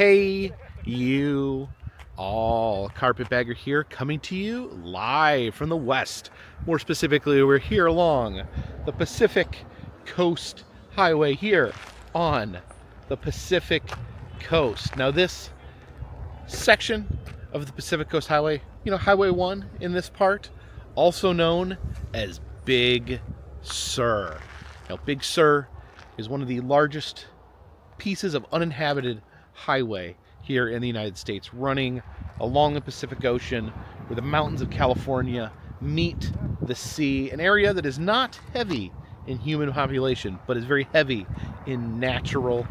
Hey, you all. Carpetbagger here, coming to you live from the west. More specifically, we're here along the Pacific Coast Highway here on the Pacific Coast. Now, this section of the Pacific Coast Highway, Highway 1 in this part, also known as Big Sur. Now, Big Sur is one of the largest pieces of uninhabited highway here in the United States, running along the Pacific Ocean where the mountains of California meet the sea, an area that is not heavy in human population but is very heavy in natural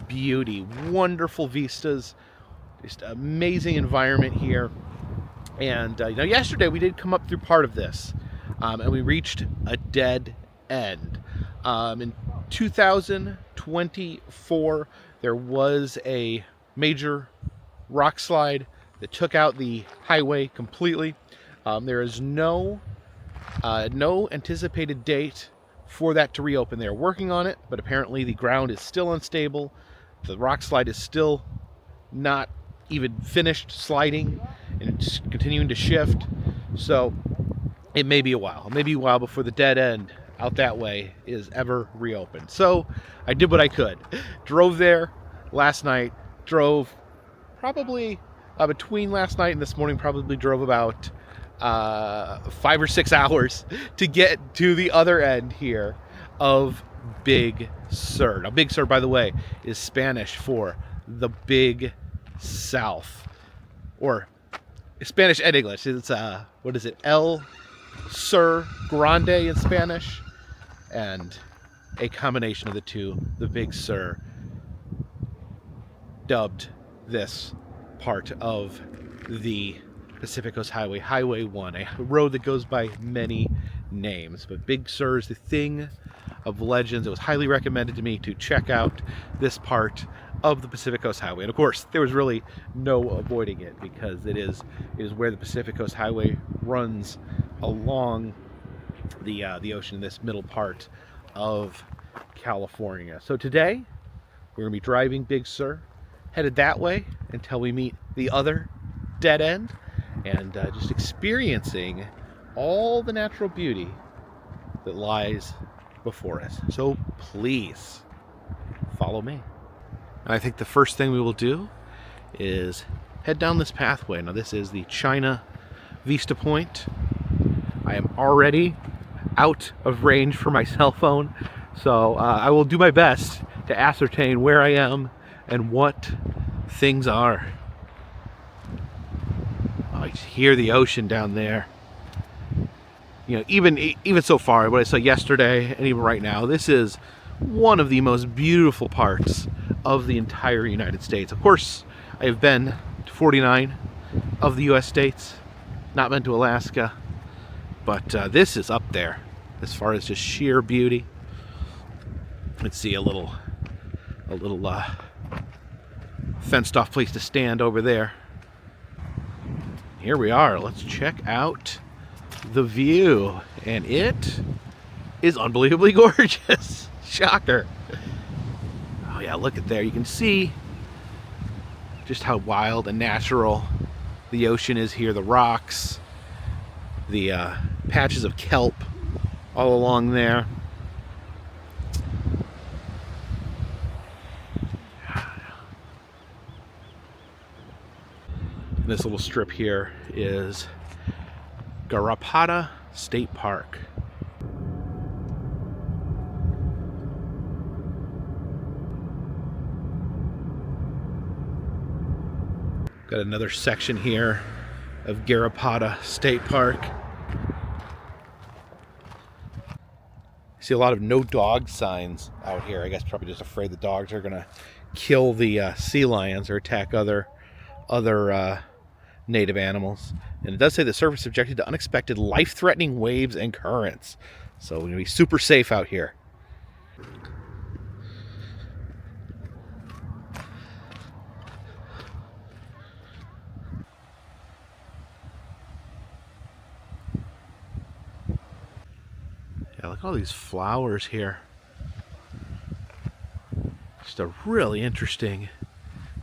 beauty. Wonderful vistas, just amazing environment here. And yesterday we did come up through part of this, and we reached a dead end. In 2024, there was a major rock slide that took out the highway completely. There is no anticipated date for that to reopen. They're working on it, but apparently the ground is still unstable. The rock slide is still not even finished sliding, and it's continuing to shift. So it may be a while. It may be a while before the dead end out that way is ever reopened. So I did what I could. Drove there last night. Drove probably between last night and this morning, probably drove about 5 or 6 hours to get to the other end here of Big Sur. Now, Big Sur, by the way, is Spanish for the Big South, or Spanish and English. It's what is it? El Sur Grande in Spanish, and a combination of the two, the Big Sur, dubbed this part of the Pacific Coast Highway, Highway 1, a road that goes by many names. But Big Sur is the thing of legends. It was highly recommended to me to check out this part of the Pacific Coast Highway. And of course, there was really no avoiding it, because it is where the Pacific Coast Highway runs along the ocean in this middle part of California. So today, we're going to be driving Big Sur, headed that way until we meet the other dead end, and just experiencing all the natural beauty that lies before us. So please follow me. And I think the first thing we will do is head down this pathway. Now, this is the China Vista Point. I am already out of range for my cell phone, so I will do my best to ascertain where I am and what things are. I hear the ocean down there. Even so far, what I saw yesterday and even right now, this is one of the most beautiful parts of the entire United States. Of course, I have been to 49 of the U.S. states, not been to Alaska, but this is up there as far as just sheer beauty. Let's see a little fenced off place to stand over there. Here we are. Let's check out the view, and it is unbelievably gorgeous. Shocker. Oh yeah, look at there. You can see just how wild and natural the ocean is here. The rocks, the patches of kelp all along there. This little strip here is Garrapada State Park. Got another section here of Garrapada State Park. See a lot of no dog signs out here. I guess probably just afraid the dogs are gonna kill the sea lions or attack other native animals. And it does say the surface subjected to unexpected life-threatening waves and currents. So we're gonna be super safe out here. Yeah, look at all these flowers here. Just a really interesting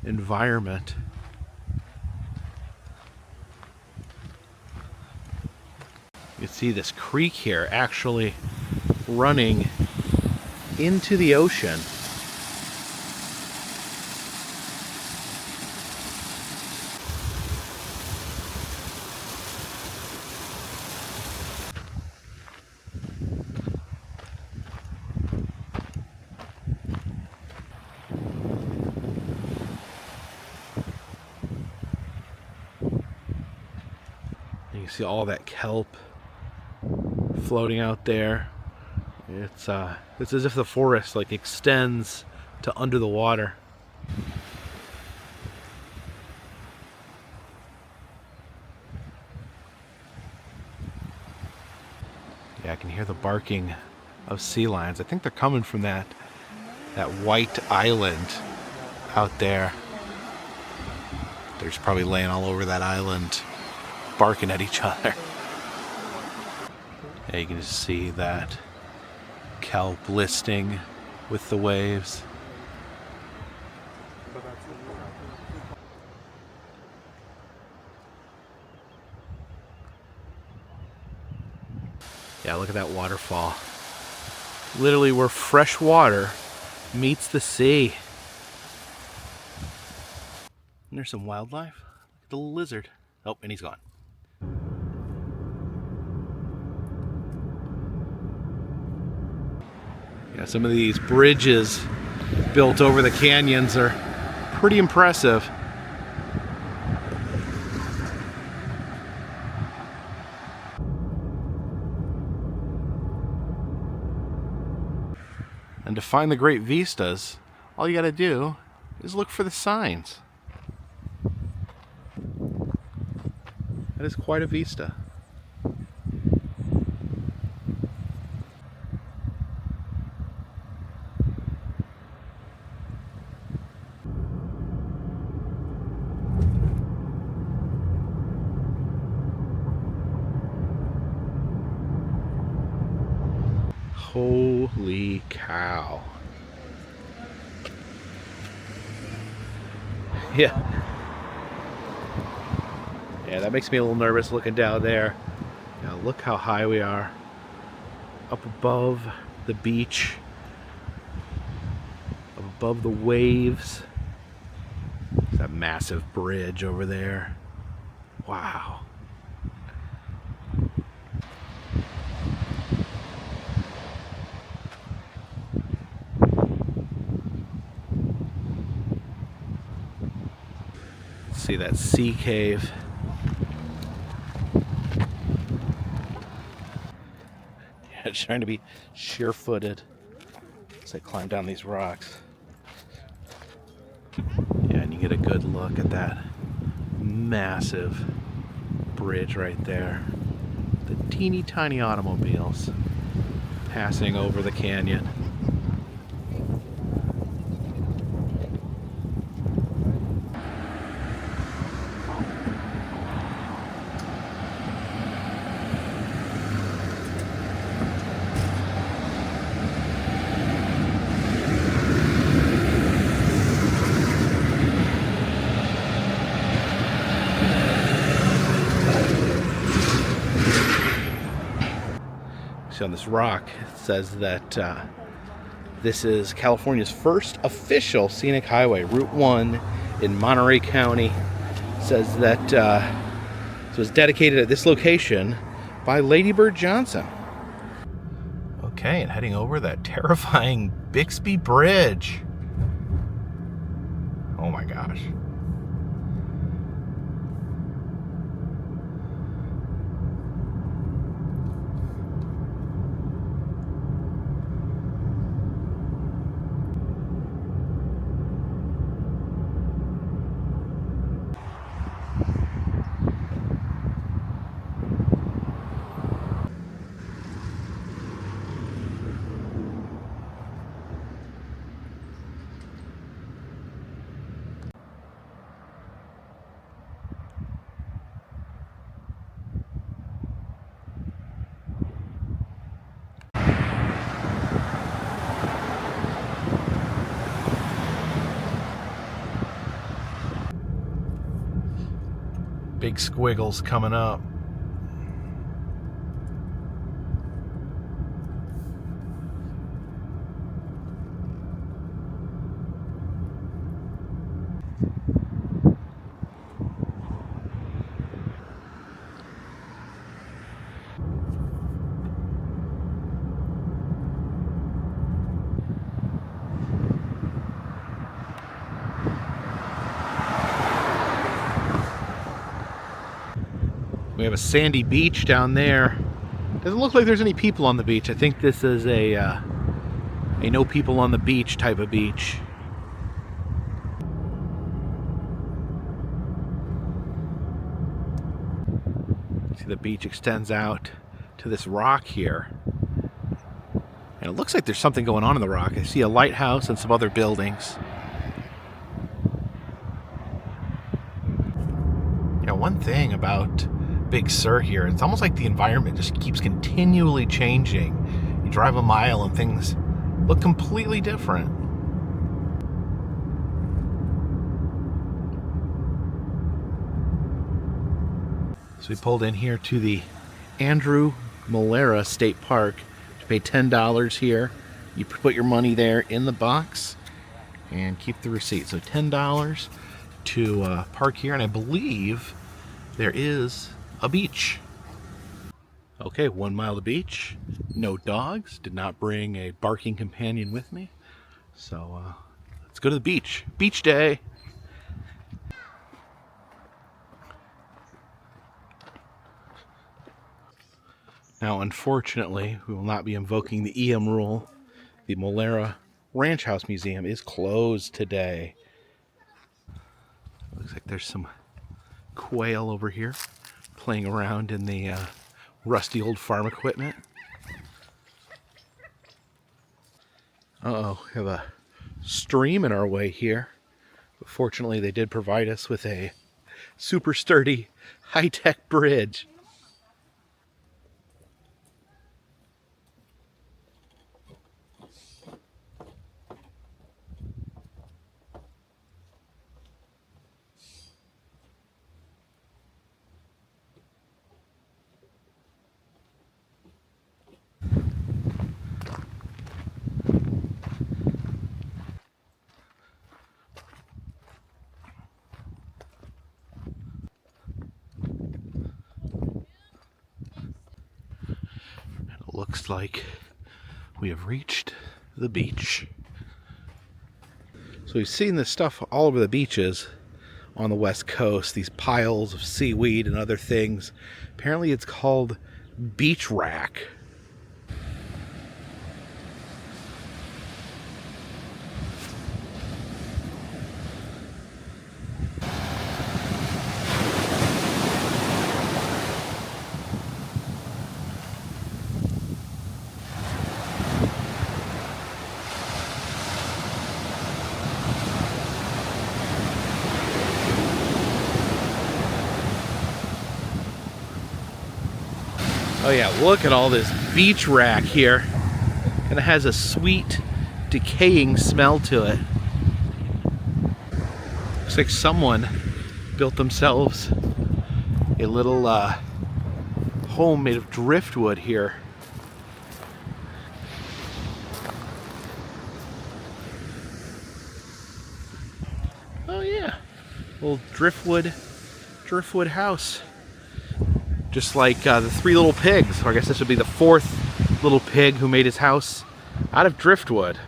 environment. You see this creek here actually running into the ocean. You see all that kelp floating out there. It's as if the forest like extends to under the water. Yeah, I can hear the barking of sea lions. I think they're coming from that white island out there. They're just probably laying all over that island, barking at each other. Yeah, you can just see that kelp listing with the waves. Yeah, look at that waterfall. Literally where fresh water meets the sea. And there's some wildlife. Look at the little lizard. Oh, and he's gone. Yeah, some of these bridges built over the canyons are pretty impressive. And to find the great vistas, all you gotta do is look for the signs. That is quite a vista. Holy cow. Yeah. Yeah, that makes me a little nervous looking down there. Now look how high we are. Up above the beach. Up above the waves. There's that massive bridge over there. Wow. See that sea cave. Yeah, just trying to be sure-footed as I climb down these rocks. Yeah, and you get a good look at that massive bridge right there. The teeny tiny automobiles passing over the canyon. On this rock, it says that this is California's first official scenic highway, Route 1 in Monterey County. It says that it was dedicated at this location by Lady Bird Johnson. Okay, and heading over that terrifying Bixby Bridge. Oh my gosh. Big squiggles coming up. We have a sandy beach down there. Doesn't look like there's any people on the beach. I think this is a no people on the beach type of beach. See, the beach extends out to this rock here. And it looks like there's something going on in the rock. I see a lighthouse and some other buildings. You know, one thing about Big Sur here, it's almost like the environment just keeps continually changing. You drive a mile and things look completely different. So we pulled in here to the Andrew Molera State Park. You pay $10 here. You put your money there in the box and keep the receipt. So $10 to park here, and I believe there is a beach. Okay, 1 mile to beach. No dogs. Did not bring a barking companion with me. So let's go to the beach. Beach day. Now, unfortunately, we will not be invoking the EM rule. The Molera Ranch House Museum is closed today. Looks like there's some quail over here playing around in the rusty old farm equipment. Uh-oh, we have a stream in our way here. But fortunately, they did provide us with a super sturdy, high-tech bridge. Looks like we have reached the beach. So we've seen this stuff all over the beaches on the west coast, these piles of seaweed and other things. Apparently it's called beach rack. Oh yeah, look at all this beach rack here. And it has a sweet, decaying smell to it. Looks like someone built themselves a little home made of driftwood here. Oh yeah, little driftwood house. Just like the Three Little Pigs, or I guess this would be the fourth little pig who made his house out of driftwood.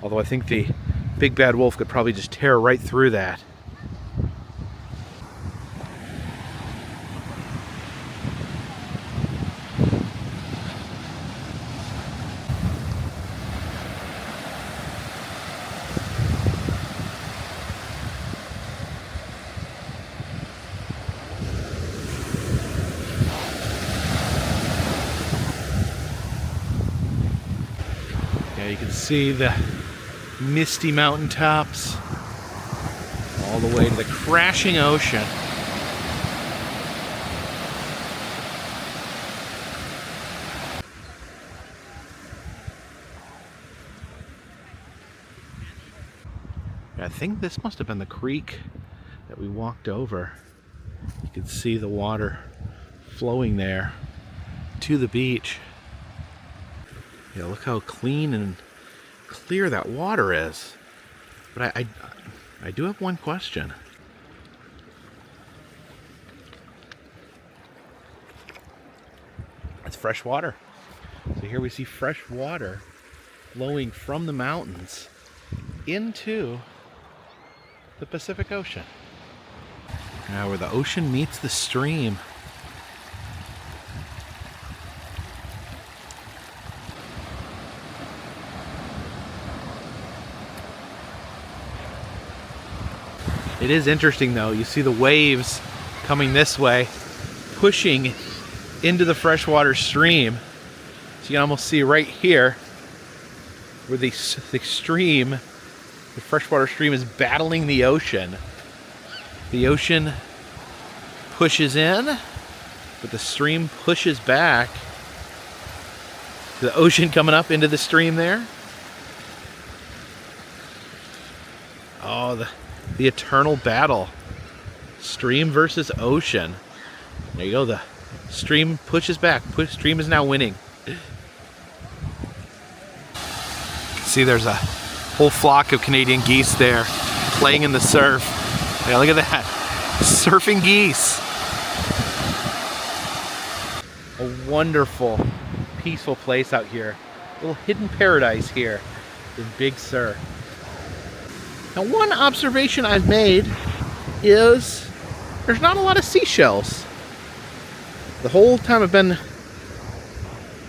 Although I think the big bad wolf could probably just tear right through that. You can see the misty mountaintops all the way to the crashing ocean. I think this must have been the creek that we walked over. You can see the water flowing there to the beach. Yeah, look how clean and clear that water is. But I do have one question. It's fresh water. So here we see fresh water flowing from the mountains into the Pacific Ocean. Now where the ocean meets the stream. It is interesting though, you see the waves coming this way, pushing into the freshwater stream. So you can almost see right here where the stream, the freshwater stream is battling the ocean. The ocean pushes in, but the stream pushes back. The ocean coming up into the stream there. Oh, the eternal battle. Stream versus ocean. There you go, the stream pushes back. Stream is now winning. See, there's a whole flock of Canadian geese there playing in the surf. Yeah, look at that. Surfing geese. A wonderful, peaceful place out here. A little hidden paradise here in Big Sur. Now, one observation I've made is there's not a lot of seashells. The whole time I've been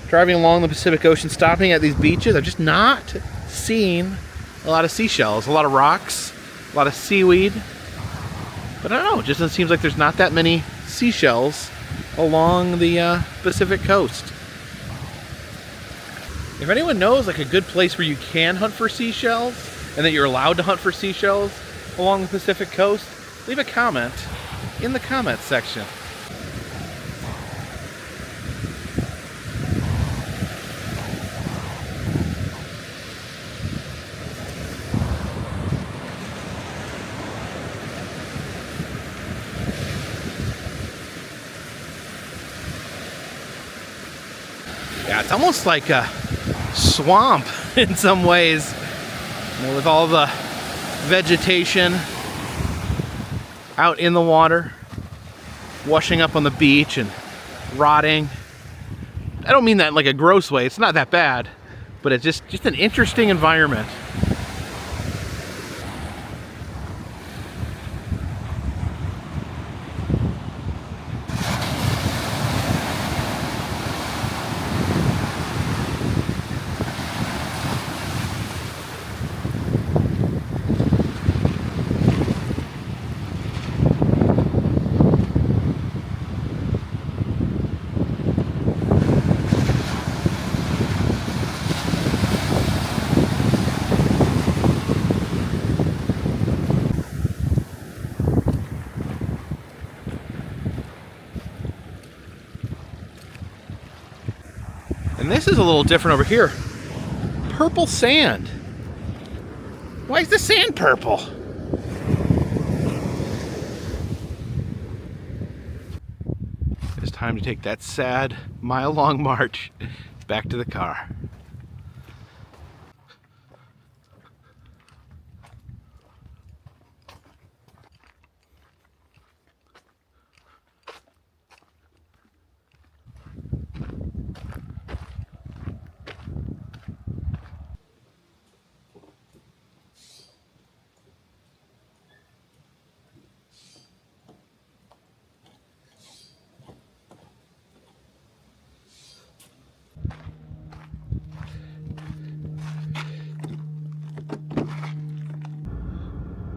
driving along the Pacific Ocean, stopping at these beaches, I've just not seen a lot of seashells, a lot of rocks, a lot of seaweed. But I don't know, it just seems like there's not that many seashells along the Pacific coast. If anyone knows like a good place where you can hunt for seashells and that you're allowed to hunt for seashells along the Pacific coast, leave a comment in the comments section. Yeah, it's almost like a swamp in some ways, you know, with all the vegetation out in the water, washing up on the beach and rotting. I don't mean that in like a gross way, it's not that bad, but it's just an interesting environment. And this is a little different over here. Purple sand. Why is the sand purple? It's time to take that sad mile-long march back to the car.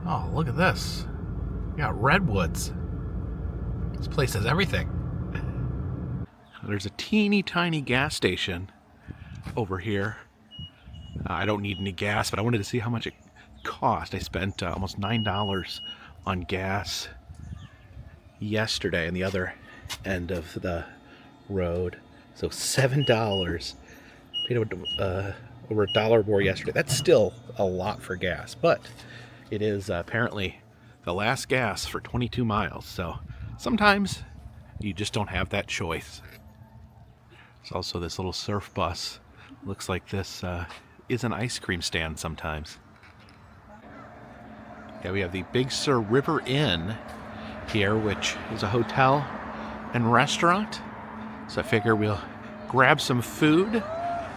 Oh, look at this. We got redwoods. This place has everything. There's a teeny tiny gas station over here. I don't need any gas, but I wanted to see how much it cost. I spent almost $9 on gas yesterday on the other end of the road. So $7. Paid over $1 more yesterday. That's still a lot for gas, but it is apparently the last gas for 22 miles. So sometimes you just don't have that choice. There's also this little surf bus. Looks like this is an ice cream stand sometimes. Yeah, we have the Big Sur River Inn here, which is a hotel and restaurant. So I figure we'll grab some food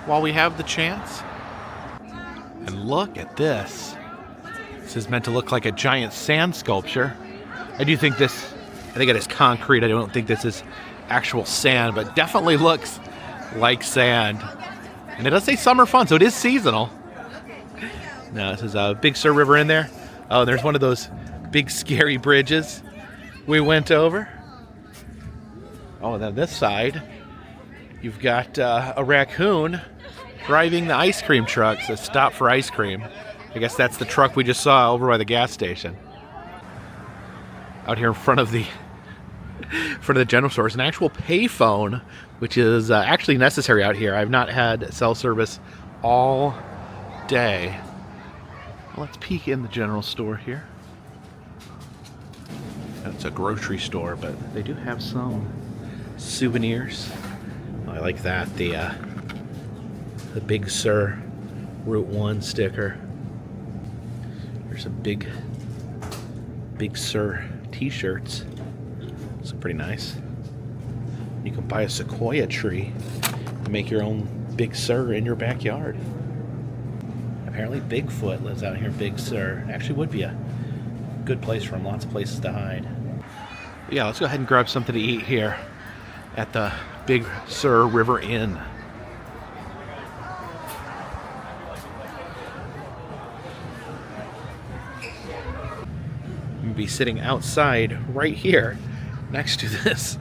while we have the chance. And look at this. This is meant to look like a giant sand sculpture. I think it is concrete. I don't think this is actual sand, but definitely looks like sand. And it does say summer fun, so it is seasonal. Now, this is a Big Sur River in there. Oh, there's one of those big scary bridges we went over. Oh, and then this side, you've got a raccoon driving the ice cream truck. So stop for ice cream. I guess that's the truck we just saw over by the gas station. Out here in front of the general store is an actual payphone, which is actually necessary out here. I've not had cell service all day. Well, let's peek in the general store here. It's a grocery store, but they do have some souvenirs. Oh, I like that. The Big Sur Route 1 sticker. There's some Big Sur t-shirts. It's pretty nice. You can buy a sequoia tree and make your own Big Sur in your backyard. Apparently Bigfoot lives out here in Big Sur. It actually would be a good place for him. Lots of places to hide. But yeah, let's go ahead and grab something to eat here at the Big Sur River Inn. I'm gonna be sitting outside right here next to this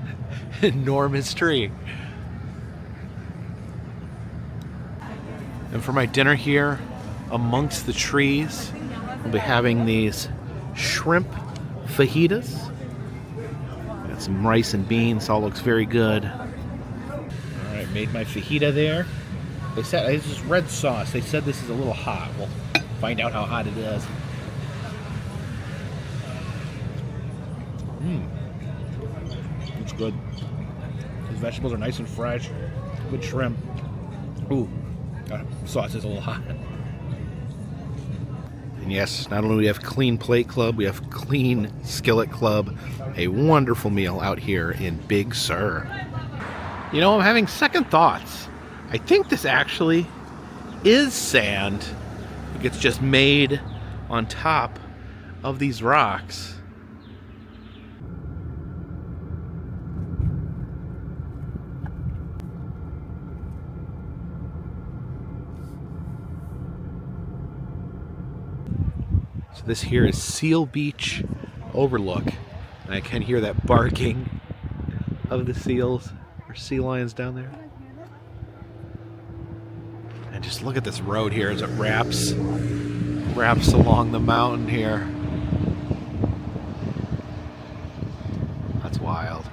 enormous tree. And for my dinner here, amongst the trees, we'll be having these shrimp fajitas. Got some rice and beans, all looks very good. All right, made my fajita there. They said this is red sauce. They said this is a little hot. We'll find out how hot it is. It's good. These vegetables are nice and fresh. Good shrimp. Ooh, sauce is a little hot. And yes, not only do we have Clean Plate Club, we have Clean Skillet Club. A wonderful meal out here in Big Sur. You know, I'm having second thoughts. I think this actually is sand. It gets just made on top of these rocks. So this here is Seal Beach Overlook, and I can hear that barking of the seals or sea lions down there. And just look at this road here as it wraps along the mountain here. That's wild.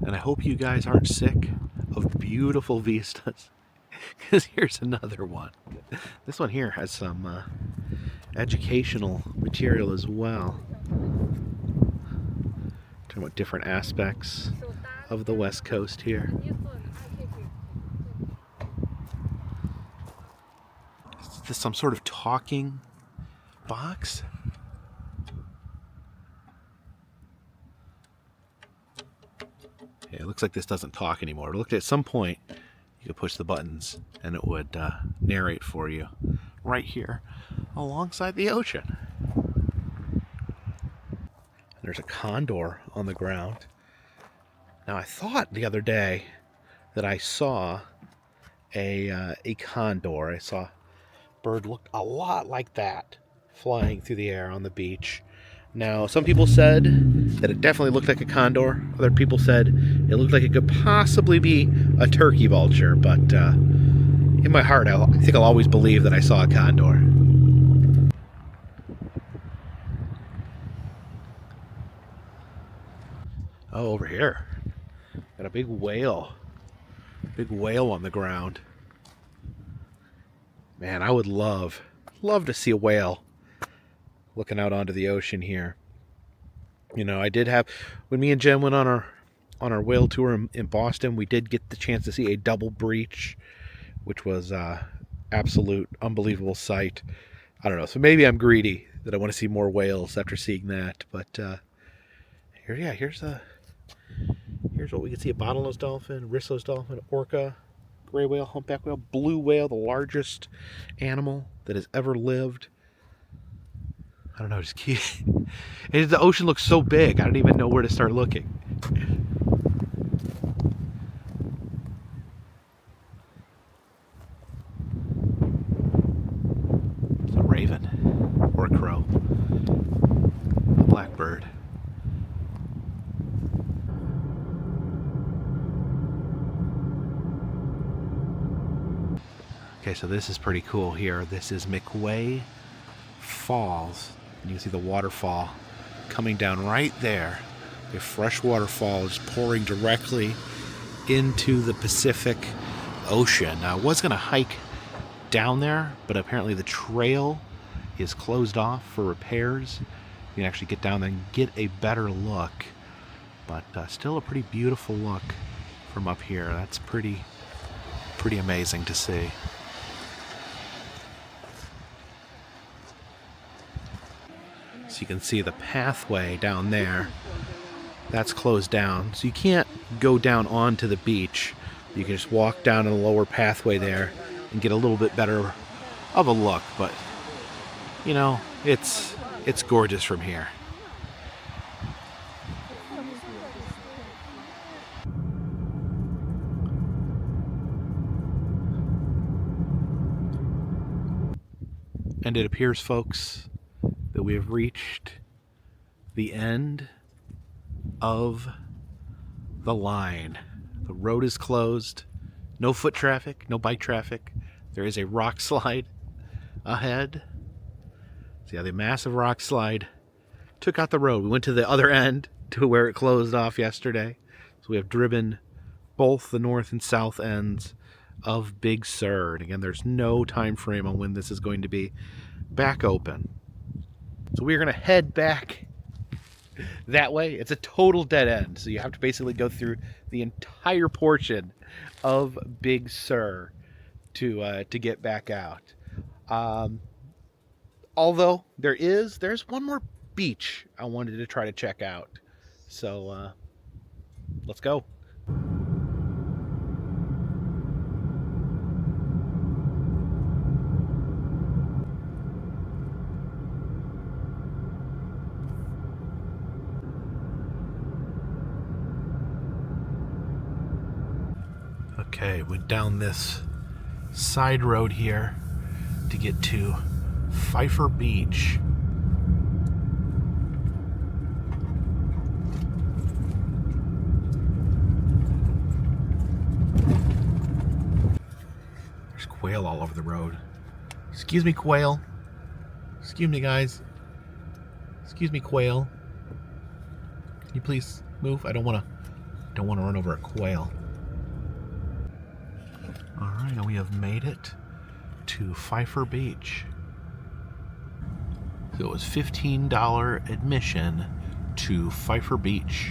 And I hope you guys aren't sick of beautiful vistas, because here's another one. This one here has some educational material as well. Talking about different aspects of the West Coast here. Is this some sort of talking box? Yeah, it looks like this doesn't talk anymore. It looked at some point you could push the buttons and it would narrate for you right here alongside the ocean. There's a condor on the ground. Now I thought the other day that I saw a condor. I saw a bird looked a lot like that flying through the air on the beach. Now, some people said that it definitely looked like a condor. Other people said it looked like it could possibly be a turkey vulture. But in my heart, I think I'll always believe that I saw a condor. Oh, over here. Got a big whale. Big whale on the ground. Man, I would love to see a whale looking out onto the ocean here. You know, I did have, when me and Jen went on our whale tour in Boston, we did get the chance to see a double breach, which was absolute unbelievable sight. I don't know, so maybe I'm greedy that I want to see more whales after seeing that. But here's what we can see: a bottlenose dolphin, wristles dolphin, orca, gray whale, humpback whale, blue whale, the largest animal that has ever lived. I don't know, just keep. And the ocean looks so big, I don't even know where to start looking. It's a raven or a crow, a blackbird. Okay, so this is pretty cool here. This is McWay Falls. And you can see the waterfall coming down right there. A fresh waterfall is pouring directly into the Pacific Ocean. Now, I was going to hike down there, but apparently the trail is closed off for repairs. You can actually get down there and get a better look. But still a pretty beautiful look from up here. That's pretty amazing to see. So you can see the pathway down there. That's closed down. So you can't go down onto the beach. You can just walk down a lower pathway there and get a little bit better of a look. But, you know, it's gorgeous from here. And it appears, folks, that we have reached the end of the line. The road is closed. No foot traffic, no bike traffic. There is a rock slide ahead. So yeah, the massive rock slide took out the road. We went to the other end to where it closed off yesterday. So we have driven both the north and south ends of Big Sur. And again, there's no time frame on when this is going to be back open. So we're going to head back that way. It's a total dead end. So you have to basically go through the entire portion of Big Sur to get back out. Although there's one more beach I wanted to try to check out. So let's go. Okay, went down this side road here to get to Pfeiffer Beach. There's quail all over the road. Excuse me, quail. Excuse me, guys. Excuse me, quail. Can you please move? I don't want to run over a quail. Alright, now we have made it to Pfeiffer Beach. So it was $15 admission to Pfeiffer Beach.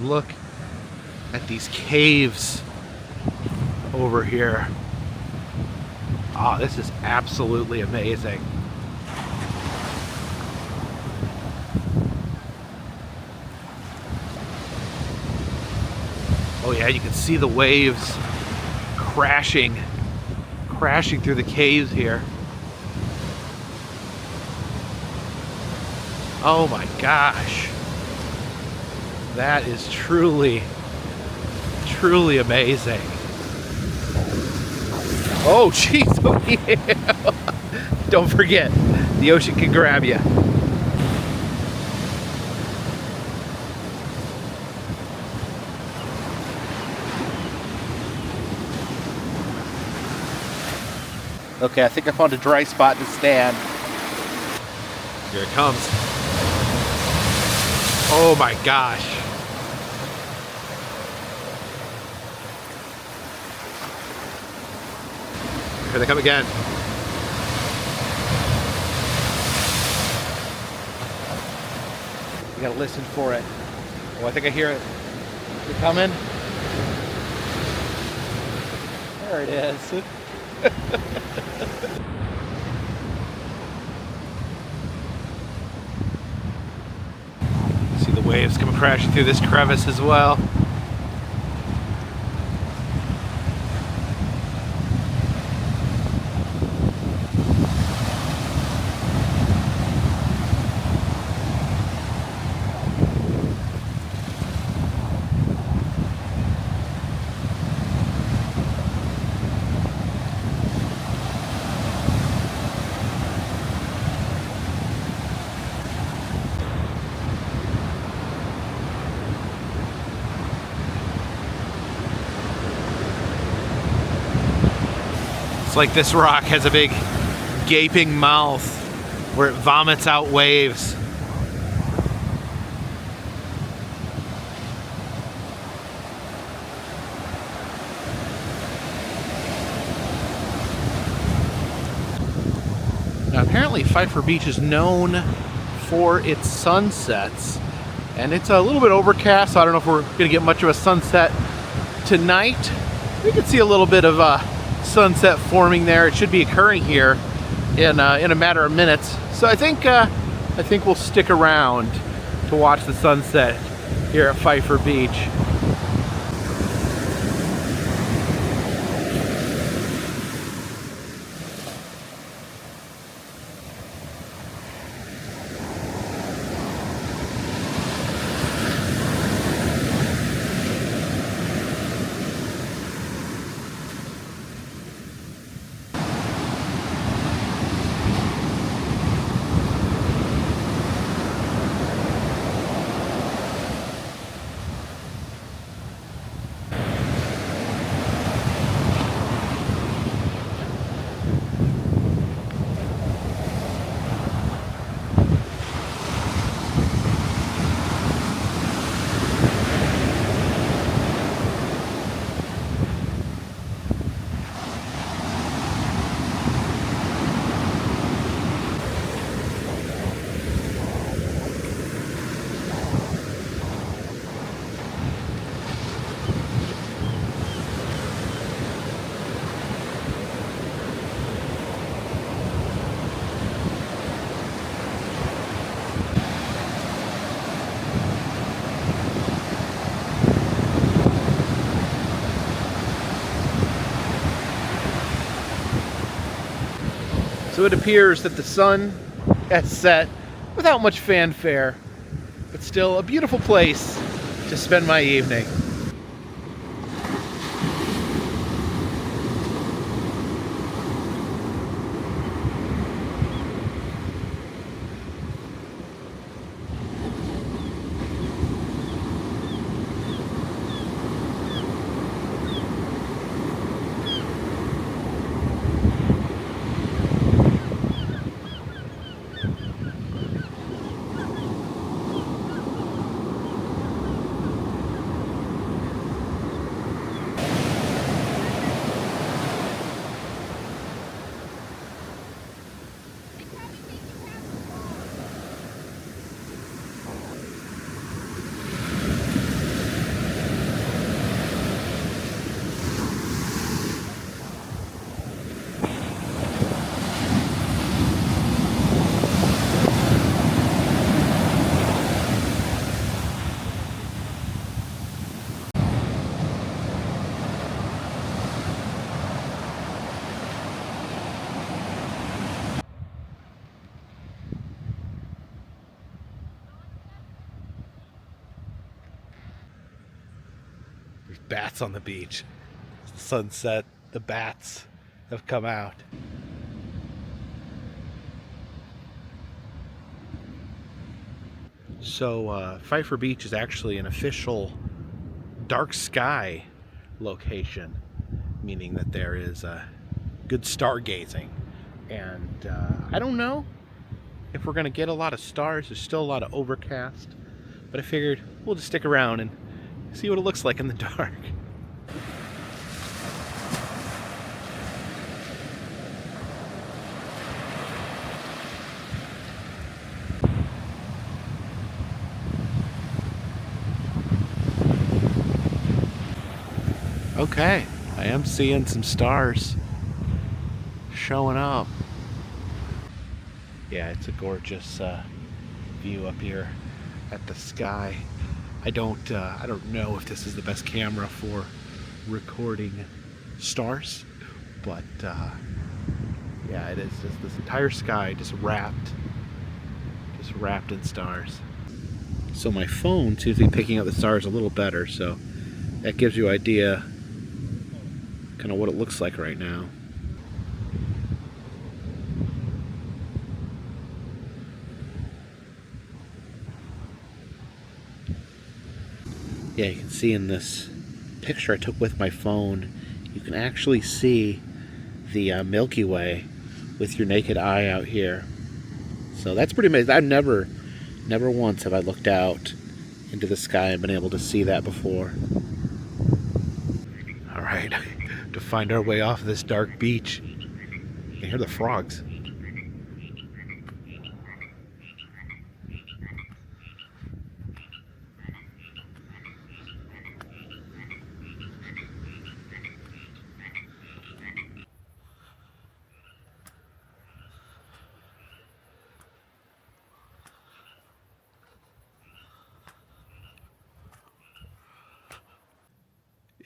Look at these caves over here. Oh, this is absolutely amazing. Oh yeah, you can see the waves crashing through the caves here. Oh my gosh. That is truly amazing. Oh jeez, oh yeah. Don't forget, the ocean can grab you. Okay, I think I found a dry spot to stand. Here it comes. Oh my gosh. Here they come again. You gotta listen for it. Oh, I think I hear it. Is it coming? There it is. See the waves coming crashing through this crevice as well. It's like this rock has a big gaping mouth where it vomits out waves. Now apparently Pfeiffer Beach is known for its sunsets, and it's a little bit overcast, so I don't know if we're gonna get much of a sunset tonight. We can see a little bit of sunset forming there. It should be occurring here in a matter of minutes. So I think we'll stick around to watch the sunset here at Pfeiffer Beach. So it appears that the sun has set without much fanfare, but still a beautiful place to spend my evening. There's bats on the beach. It's the sunset. The bats have come out. So Pfeiffer Beach is actually an official dark sky location, meaning that there is good stargazing. And I don't know if we're going to get a lot of stars. There's still a lot of overcast. But I figured we'll just stick around and see what it looks like in the dark. Okay, I am seeing some stars showing up. Yeah, it's a gorgeous view up here at the sky. I don't know if this is the best camera for recording stars, but yeah, it is just this entire sky just wrapped in stars. So my phone seems to be picking up the stars a little better, so that gives you an idea kind of what it looks like right now. Yeah, you can see in this picture I took with my phone, you can actually see the Milky Way with your naked eye out here. So that's pretty amazing. I've never once have I looked out into the sky and been able to see that before. All right, to find our way off this dark beach. You can hear the frogs.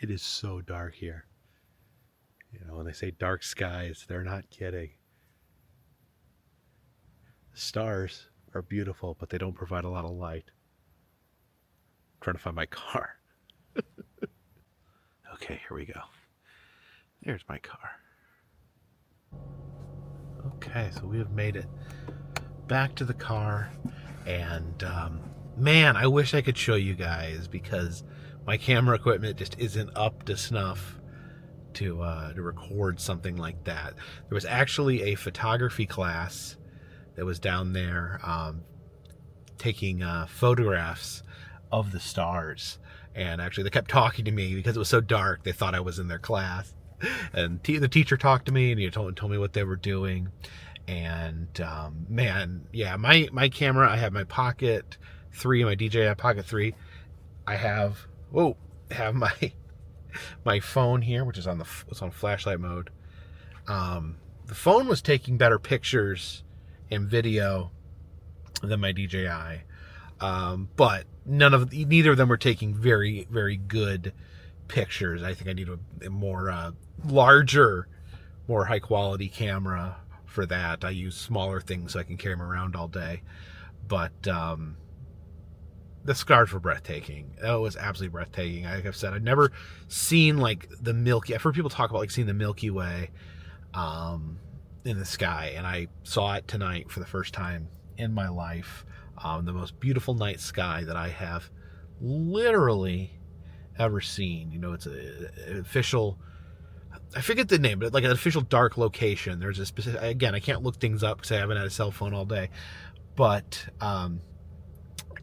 It is so dark here. You know, when they say dark skies, they're not kidding. The stars are beautiful, but they don't provide a lot of light. I'm trying to find my car. Okay, here we go. There's my car. Okay, so we have made it back to the car, and man, I wish I could show you guys, because my camera equipment just isn't up to snuff to record something like that. There was actually a photography class that was down there taking photographs of the stars, and actually they kept talking to me because it was so dark. They thought I was in their class, and the teacher talked to me and he told me what they were doing. And man, yeah, my camera, I have my Pocket 3, my DJI Pocket 3. I have my phone here, which is on flashlight mode. The phone was taking better pictures and video than my DJI, but neither of them were taking very, very good pictures. I think I need a more larger, more high quality camera for that. I use smaller things so I can carry them around all day. But the stars were breathtaking. It was absolutely breathtaking. Like I've said, I've never seen like the Milky. I've heard people talk about like seeing the Milky Way in the sky, and I saw it tonight for the first time in my life. The most beautiful night sky that I have literally ever seen. You know, it's an official, I forget the name, but like an official dark location. There's a specific, again, I can't look things up because I haven't had a cell phone all day, but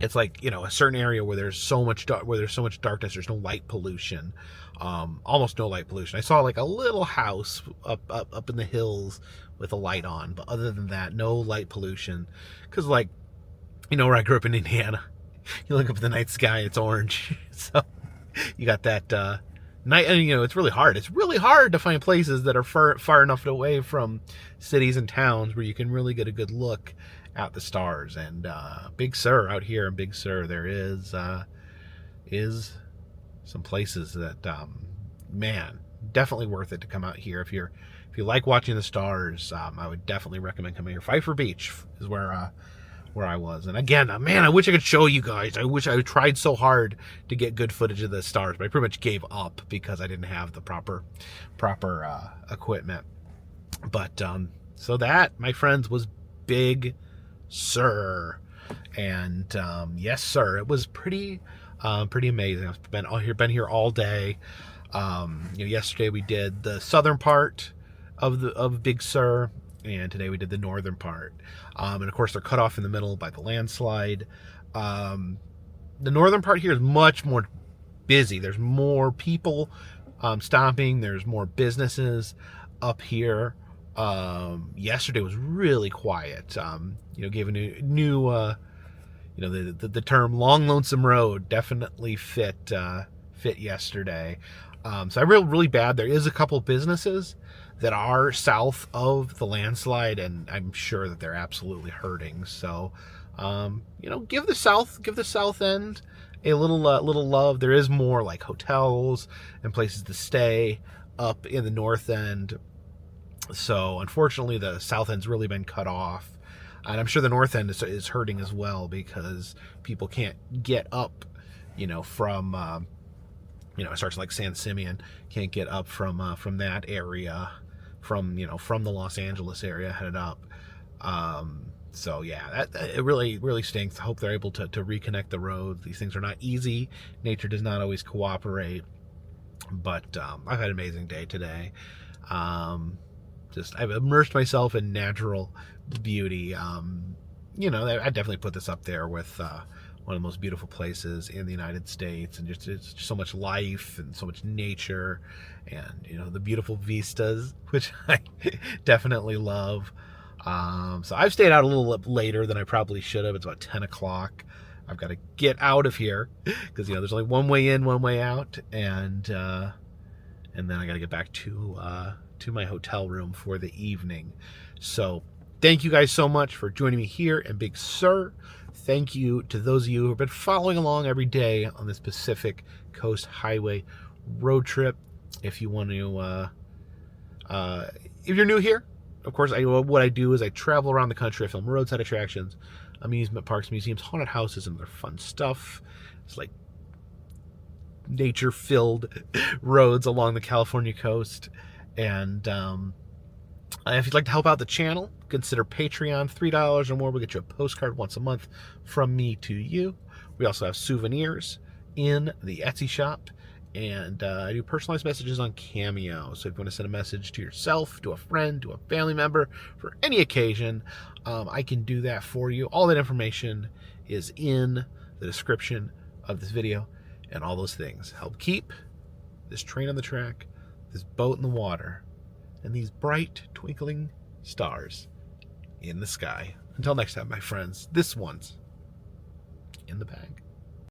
it's like, you know, a certain area where there's so much darkness, there's no light pollution, almost no light pollution. I saw like a little house up in the hills with a light on, but other than that, no light pollution. Because, like, you know, where I grew up in Indiana, you look up at the night sky, it's orange. So you got that night, and you know, it's really hard. It's really hard to find places that are far enough away from cities and towns where you can really get a good look at the stars. And Big Sur, out here in Big Sur, there is some places that man, definitely worth it to come out here. If you like watching the stars, I would definitely recommend coming here. Pfeiffer Beach is where where I was. And again, man, I wish I could show you guys. I wish I tried so hard to get good footage of the stars, but I pretty much gave up because I didn't have the proper equipment. But so that, my friends, was Big Sur. And yes, sir, it was pretty amazing. I've been here all day. Yesterday we did the southern part of Big Sur, and today we did the northern part. And of course, they're cut off in the middle by the landslide. The northern part here is much more busy. There's more people stopping. There's more businesses up here. Yesterday was really quiet. Gave a new the term "long lonesome road" definitely fit yesterday. So I really bad. There is a couple businesses that are south of the landslide, and I'm sure that they're absolutely hurting. So, give the south end a little love. There is more like hotels and places to stay up in the north end. So unfortunately, the south end's really been cut off, and I'm sure the north end is hurting as well because people can't get up, from it starts like San Simeon, can't get up from that area, from the Los Angeles area headed up. So yeah, it really stinks. I hope they're able to reconnect the roads. These things are not easy. Nature does not always cooperate, but I've had an amazing day today. I've immersed myself in natural beauty. I definitely put this up there with one of the most beautiful places in the United States, and it's just so much life and so much nature, and the beautiful vistas, which I definitely love. So I've stayed out a little later than I probably should have. It's about 10 o'clock. I've got to get out of here because there's only one way in, one way out, and then I got to get back to my hotel room for the evening. So thank you guys so much for joining me here in Big Sur. Thank you to those of you who have been following along every day on this Pacific Coast Highway road trip. If you want to, if you're new here, of course, what I do is I travel around the country. I film roadside attractions, amusement parks, museums, haunted houses, and other fun stuff. It's like nature-filled roads along the California coast. And if you'd like to help out the channel, consider Patreon. $3 or more will get you a postcard once a month from me to you. We also have souvenirs in the Etsy shop, and I do personalized messages on Cameo. So if you want to send a message to yourself, to a friend, to a family member, for any occasion, I can do that for you. All that information is in the description of this video, and all those things help keep this train on the track, this boat in the water, and these bright twinkling stars in the sky. Until next time, my friends, this one's in the bag.